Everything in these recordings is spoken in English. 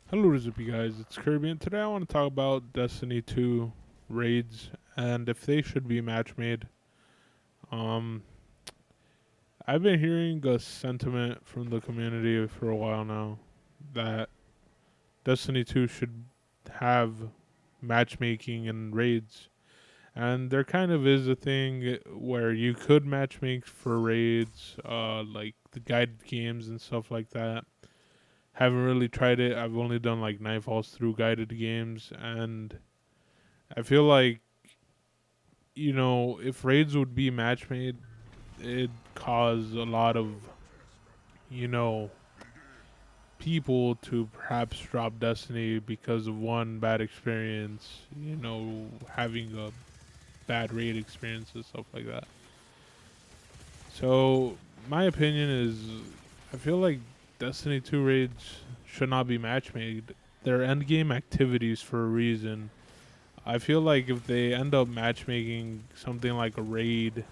Hello, Recipe guys. It's Kirby, and today I want to talk about Destiny 2 raids and if they should be match made. Um, I've been hearing a sentiment from the community for a while now that Destiny 2 should have matchmaking and raids, and there kind of is a thing where you could matchmake for raids, like the guided games and stuff like that. Haven't really tried it. I've only done like Nightfalls through guided games, and I feel like if raids would be match made, it'd cause a lot of you know people to perhaps drop Destiny because of one bad experience. Having a bad raid experience and stuff like that. So my opinion is, I feel like Destiny 2 raids should not be match made. They're end game activities for a reason. I feel like if they end up matchmaking something like a raid,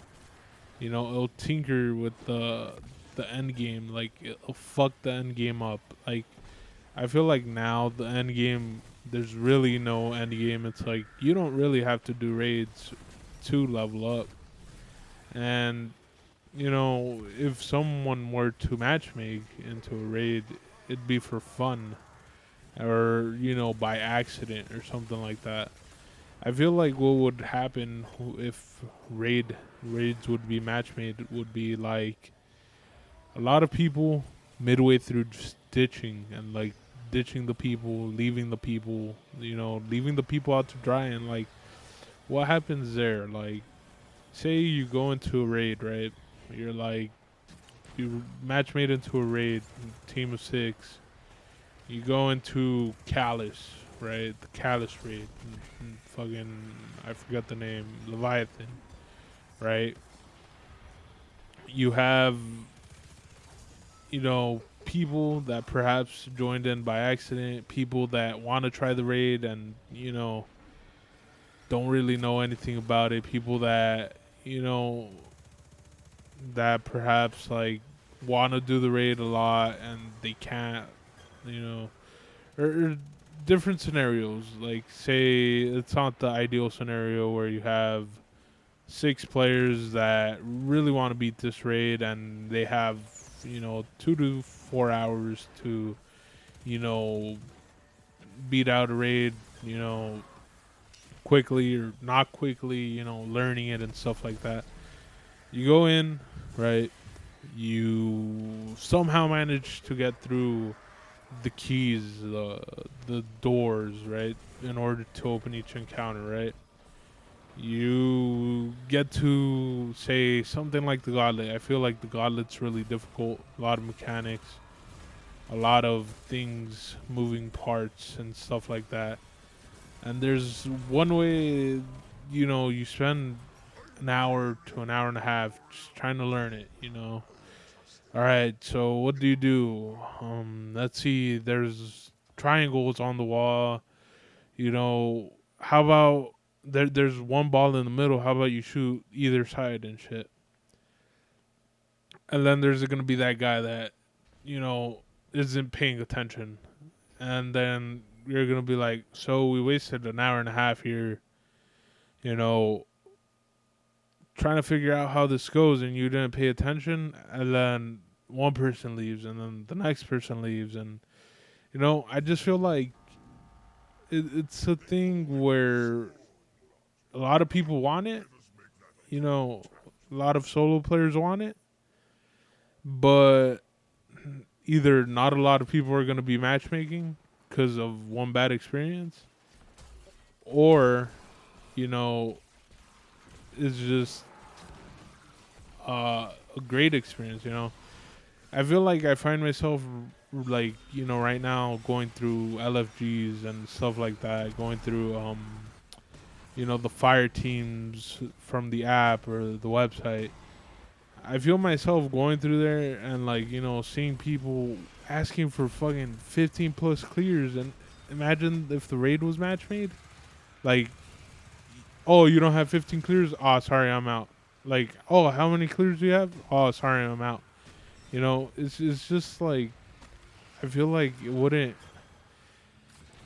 it'll tinker with the end game. Like it'll fuck the end game up. Like I feel like now the end game, there's really no end game. It's like you don't really have to do raids to level up. And if someone were to matchmake into a raid, it'd be for fun or by accident or something like that. I feel like what would happen if raids would be match made would be like a lot of people midway through just ditching and like ditching the people, leaving the people, leaving the people out to dry. And like what happens there? Like say you go into a raid, right? You're like you match made into a raid, team of 6. You go into Callus, right? The Callus raid. Fucking I forgot the name. Leviathan, right? You have people that perhaps joined in by accident, people that want to try the raid and, don't really know anything about it, people that, you know, that perhaps like want to do the raid a lot and they can't, you know, or different scenarios. Like, say it's not the ideal scenario where you have 6 players that really want to beat this raid and they have 2 to 4 hours to you know beat out a raid quickly or not quickly, learning it and stuff like that. You go in, right? You somehow manage to get through the keys, the doors, right, in order to open each encounter, right? You get to say something like the gauntlet. I feel like the gauntlet's really difficult. A lot of mechanics, a lot of things, moving parts and stuff like that. And there's one way, you spend an hour to an hour and a half just trying to learn it. All right, so what do you do? Let's see. There's triangles on the wall. How about there's one ball in the middle. How about you shoot either side and shit? And then there's gonna be that guy that you know isn't paying attention, and then you're gonna be like, so we wasted an hour and a half here, you know, trying to figure out how this goes, and you didn't pay attention, and then one person leaves, and then the next person leaves, and I just feel like it's a thing where a lot of people want it, you know, a lot of solo players want it, but either not a lot of people are going to be matchmaking because of one bad experience, or you know, it's just a great experience. I feel like I find myself like right now going through LFGs and stuff like that, going through the fire teams from the app or the website. I feel myself going through there and like seeing people asking for fucking 15 plus clears, and imagine if the raid was match made. Like, oh, you don't have 15 clears? Oh, sorry, I'm out. Like, oh, how many clears do you have? Oh, sorry, I'm out. It's just like I feel like it wouldn't.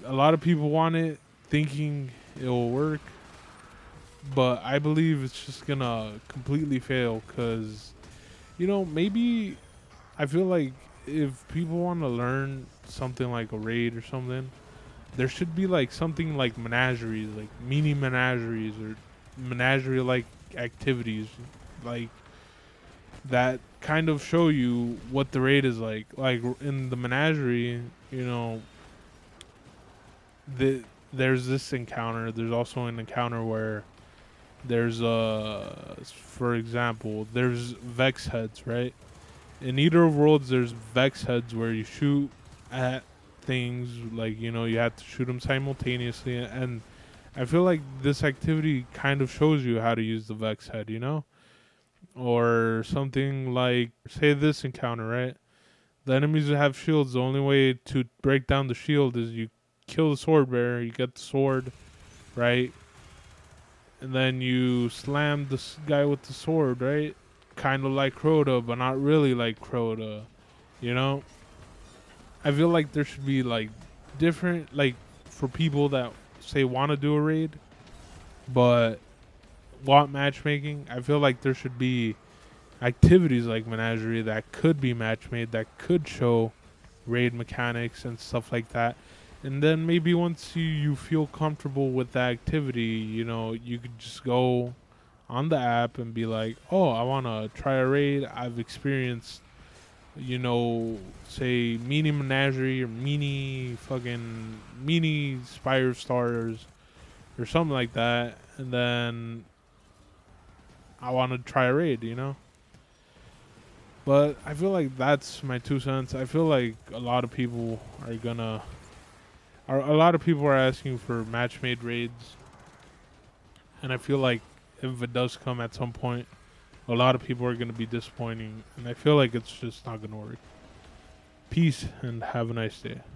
a lot of people want it, thinking it will work, but I believe it's just gonna completely fail because maybe I feel like if people want to learn something like a raid or something, there should be like something like menageries, like mini menageries or menagerie like activities, like that kind of show you what the raid is like. Like in the menagerie, you know, there's this encounter. There's also an encounter where there's for example, there's Vex heads, right? In either of worlds, there's Vex heads where you shoot at things like you have to shoot them simultaneously, and I feel like this activity kind of shows you how to use the Vex head, or something like say this encounter, right? The enemies that have shields, the only way to break down the shield is you kill the sword bearer, you get the sword, right? And then you slam this guy with the sword, right? Kind of like Crota, but not really like Crota, you know? I feel like there should be like different, like for people that say want to do a raid, but want matchmaking. I feel like there should be activities like Menagerie that could be match made, that could show raid mechanics and stuff like that. And then maybe once you feel comfortable with the activity, you could just go on the app and be like, oh, I want to try a raid. I've experienced, say mini menagerie or mini Spire Stars or something like that. And then I want to try a raid. But I feel like that's my 2 cents. I feel like a lot of people a lot of people are asking for match made raids, and I feel like if it does come at some point, a lot of people are gonna be disappointing, and I feel like it's just not gonna work. Peace and have a nice day.